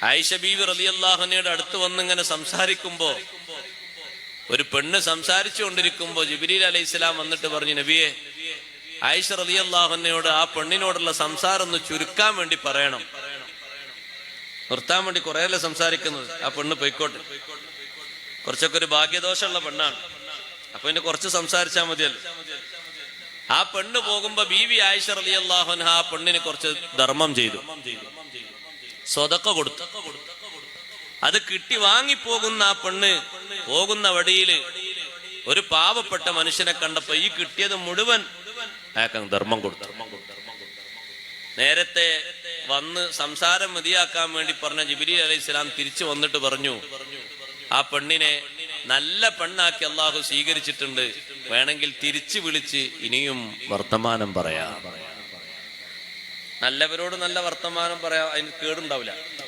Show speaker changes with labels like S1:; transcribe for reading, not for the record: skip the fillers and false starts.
S1: ആയിഷ ബീവി റളിയല്ലാഹു അൻഹയുടെ അടുത്ത് വന്നിങ്ങനെ സംസാരിക്കുമ്പോ, ഒരു പെണ്ണ് സംസാരിച്ചു കൊണ്ടിരിക്കുമ്പോ ജിബ്രീൽ അലൈഹിസ്സലാം വന്നിട്ട് പറഞ്ഞു, നബിയെ, ആയിഷ റളിയല്ലാഹു അൻഹയോട് ആ പെണ്ണിനോടുള്ള സംസാരം ഒന്ന് ചുരുക്കാൻ വേണ്ടി പറയണം. നിർത്താൻ വേണ്ടി കുറേയല്ലേ സംസാരിക്കുന്നത്, ആ പെണ്ണ് പൊയ്ക്കോട്ടെ. കുറച്ചൊക്കെ ഒരു ഭാഗ്യദോഷമുള്ള പെണ്ണാണ്, അപ്പൊ പിന്നെ കുറച്ച് സംസാരിച്ചാൽ മതിയല്ലോ. ആ പെണ്ണ് പോകുമ്പോ ബീവി ആയിഷ റളിയല്ലാഹു അൻഹ ആ പെണ്ണിന് കുറച്ച് ധർമ്മം ചെയ്തു, സ്വതക്ക കൊടുത്തു. അത് കിട്ടി വാങ്ങിപ്പോകുന്ന ആ പെണ്ണ് പോകുന്ന വഴിയില് ഒരു പാവപ്പെട്ട മനുഷ്യനെ കണ്ടപ്പോ ഈ കിട്ടിയത് മുഴുവൻ അയാൾക്ക് ധർമ്മം കൊടുത്തു. നേരത്തെ വന്ന് സംസാരം മതിയാക്കാൻ വേണ്ടി പറഞ്ഞ ജിബ്രീൽ അലൈഹിസ്സലാം തിരിച്ചു വന്നിട്ട് പറഞ്ഞു, ആ പെണ്ണിനെ നല്ല പെണ്ണാക്കി അള്ളാഹു സ്വീകരിച്ചിട്ടുണ്ട്, വേണമെങ്കിൽ തിരിച്ചു വിളിച്ച് ഇനിയും വർത്തമാനം പറയാം. നല്ലവരോട് നല്ല വർത്തമാനം പറയാം, അതിന് കേടുണ്ടാവില്ല.